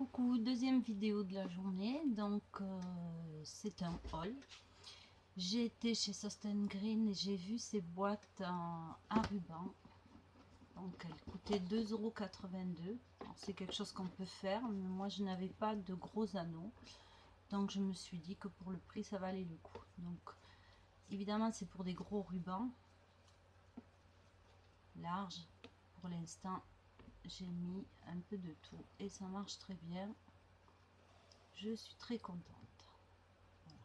Coucou, deuxième vidéo de la journée, donc c'est un haul. J'ai été chez Sosten Green et j'ai vu ces boîtes à ruban. Donc elles coûtaient 2,82 €. C'est quelque chose qu'on peut faire, mais moi je n'avais pas de gros anneaux. Donc je me suis dit que pour le prix ça valait le coup. Donc évidemment c'est pour des gros rubans larges. Pour l'instant j'ai mis un peu de tout et ça marche très bien. Je suis très contente. Voilà.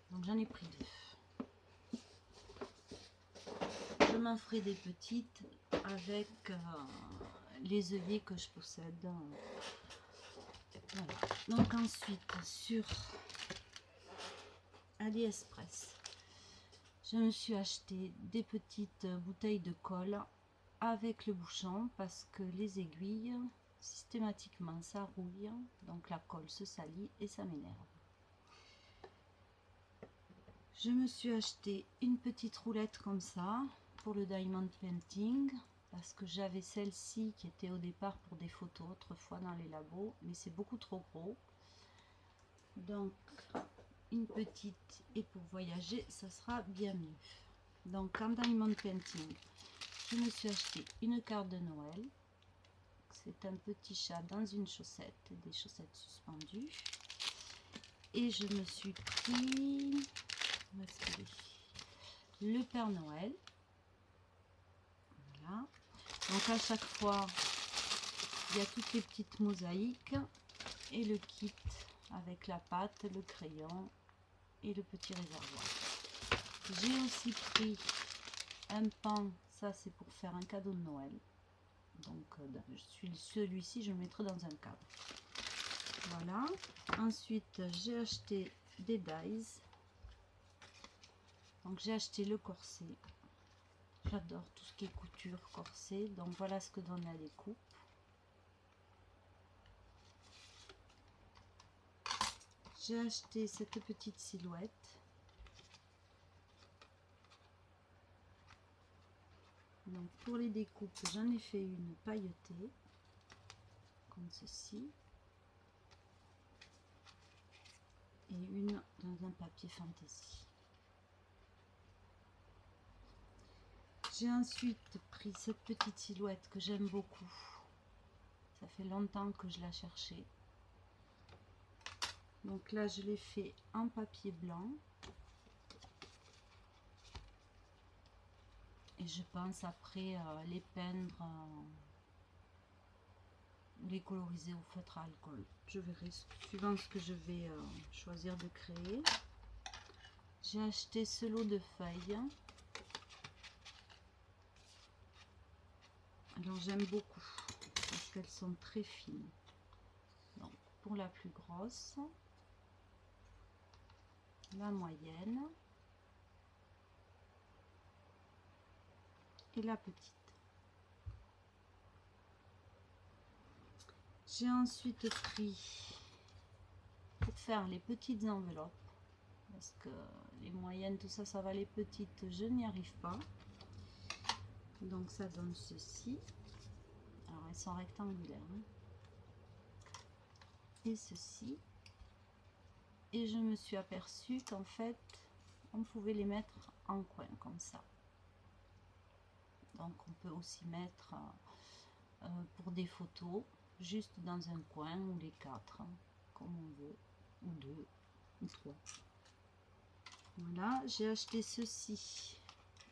Donc j'en ai pris deux. Je m'en ferai des petites avec les œillets que je possède. Voilà. Donc ensuite sur AliExpress, je me suis acheté des petites bouteilles de colle avec le bouchon parce que les aiguilles systématiquement ça rouille, donc la colle se salit et ça m'énerve. Je me suis acheté une petite roulette comme ça pour le diamond painting parce que j'avais celle-ci qui était au départ pour des photos autrefois dans les labos, mais c'est beaucoup trop gros. Donc une petite, et pour voyager ça sera bien mieux. Donc en diamond painting, je me suis acheté une carte de Noël. C'est un petit chat dans une chaussette, des chaussettes suspendues. Et je me suis pris le Père Noël. Voilà. Donc à chaque fois, il y a toutes les petites mosaïques et le kit avec la pâte, le crayon et le petit réservoir. J'ai aussi pris un pan, ça c'est pour faire un cadeau de Noël. Donc celui-ci je le mettrai dans un cadre. Voilà. Ensuite j'ai acheté des dies. Donc j'ai acheté le corset. J'adore tout ce qui est couture, corset. Donc voilà ce que donne la découpe. J'ai acheté cette petite silhouette. Donc pour les découpes, j'en ai fait une pailletée, comme ceci. Et une dans un papier fantaisie. J'ai ensuite pris cette petite silhouette que j'aime beaucoup. Ça fait longtemps que je la cherchais. Donc là, je l'ai fait en papier blanc. Et je pense après les peindre, les coloriser au feutre à alcool. Je verrai suivant ce que je vais choisir de créer. J'ai acheté ce lot de feuilles. Alors j'aime beaucoup parce qu'elles sont très fines. Donc pour la plus grosse, la moyenne et la petite. J'ai ensuite pris pour faire les petites enveloppes parce que les moyennes, tout ça, ça va, les petites, je n'y arrive pas. Donc ça donne ceci. Alors elles sont rectangulaires. Et ceci. Et je me suis aperçue qu'en fait, on pouvait les mettre en coin comme ça. Donc on peut aussi mettre pour des photos, juste dans un coin, ou les quatre, comme on veut, ou deux, ou trois. Voilà, j'ai acheté ceci.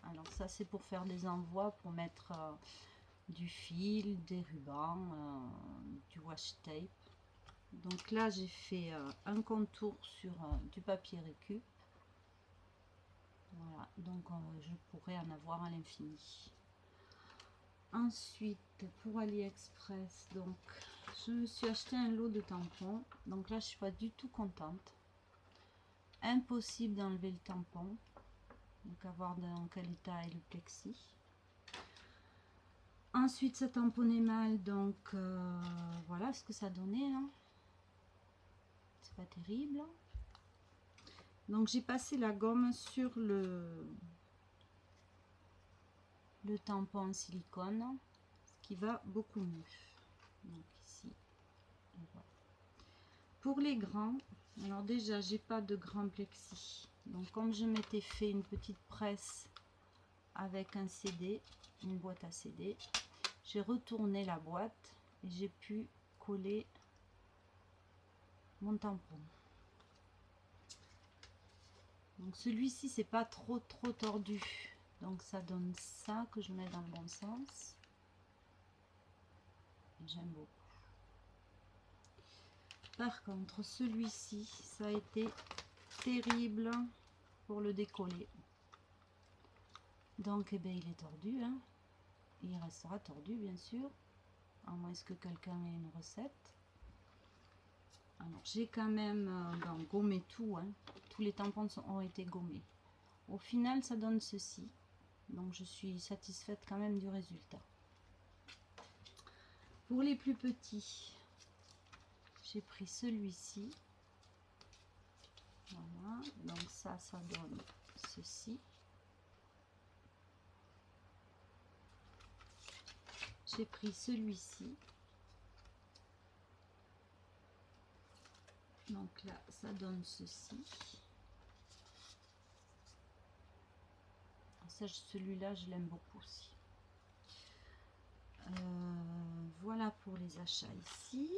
Alors ça c'est pour faire des envois, pour mettre du fil, des rubans, du washi tape. Donc là j'ai fait un contour sur du papier récup. Voilà, donc je pourrais en avoir à l'infini. Ensuite pour AliExpress, donc je me suis acheté un lot de tampons. Donc là je suis pas du tout contente. Impossible d'enlever le tampon. Donc à voir dans quel état est le plexi. Ensuite ça tamponnait mal, donc voilà ce que ça donnait. Hein. C'est pas terrible. Donc j'ai passé la gomme sur le tampon en silicone, ce qui va beaucoup mieux. Donc ici, et voilà. Pour les grands, alors déjà j'ai pas de grand plexi, donc comme je m'étais fait une petite presse avec un CD, une boîte à CD, j'ai retourné la boîte et j'ai pu coller mon tampon. Donc celui-ci c'est pas trop tordu, donc ça donne ça que je mets dans le bon sens. J'aime beaucoup. Par contre celui-ci ça a été terrible pour le décoller. Donc eh bien, il est tordu, hein. Il restera tordu bien sûr, à moins que quelqu'un ait une recette. Alors j'ai quand même gommé tout, hein. Tous les tampons ont été gommés. Au final ça donne ceci, donc je suis satisfaite quand même du résultat. Pour les plus petits, j'ai pris celui-ci, voilà, donc ça donne ceci. J'ai pris celui-ci, donc là ça donne ceci. Celui-là je l'aime beaucoup aussi. Voilà pour les achats ici.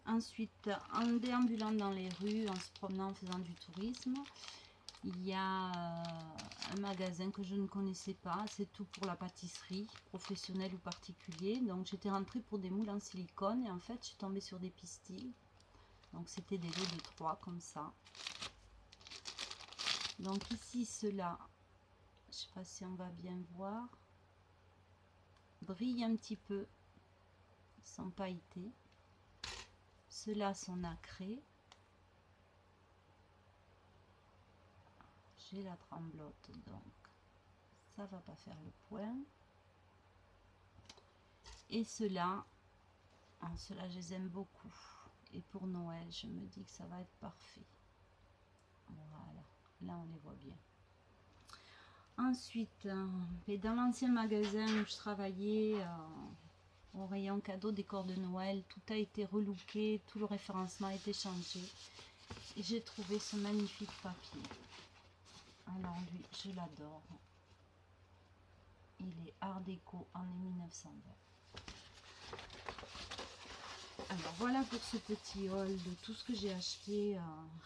Ensuite, en déambulant dans les rues, en se promenant, en faisant du tourisme, il y a un magasin que je ne connaissais pas. C'est tout pour la pâtisserie, professionnelle ou particulier. Donc j'étais rentrée pour des moules en silicone et en fait je suis tombée sur des pistils. Donc c'était des lots de 3 comme ça. Donc ici ceux-là, je ne sais pas si on va bien voir, brillent un petit peu, ils sont pailletés. Ceux-là sont nacrés. J'ai la tremblote, donc ça va pas faire le point. Et ceux-là, ceux-là je les aime beaucoup. Et pour Noël, je me dis que ça va être parfait. Voilà, là on les voit bien. Ensuite, dans l'ancien magasin où je travaillais, au rayon cadeau décor de Noël, tout a été relooké, tout le référencement a été changé. Et j'ai trouvé ce magnifique papier. Alors lui, je l'adore. Il est art déco, année 1920. Alors voilà pour ce petit haul de tout ce que j'ai acheté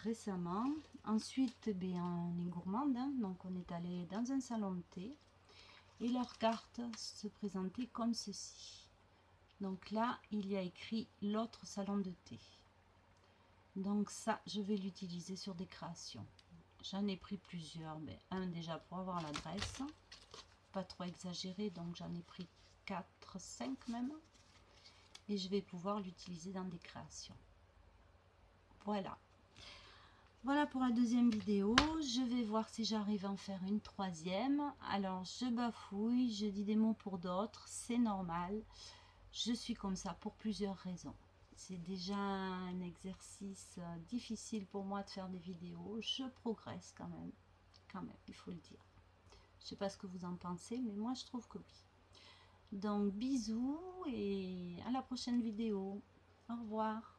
récemment. Ensuite, on est gourmande, hein, donc on est allé dans un salon de thé et leur carte se présentait comme ceci. Donc là, il y a écrit l'autre salon de thé. Donc ça, je vais l'utiliser sur des créations. J'en ai pris plusieurs, mais un déjà pour avoir l'adresse, pas trop exagéré, donc j'en ai pris 4, 5 même. Et je vais pouvoir l'utiliser dans des créations. Voilà. Voilà pour la deuxième vidéo. Je vais voir si j'arrive à en faire une troisième. Alors, je bafouille, je dis des mots pour d'autres, c'est normal. Je suis comme ça pour plusieurs raisons. C'est déjà un exercice difficile pour moi de faire des vidéos. Je progresse quand même, il faut le dire. Je ne sais pas ce que vous en pensez, mais moi je trouve que oui. Donc bisous et à la prochaine vidéo. Au revoir.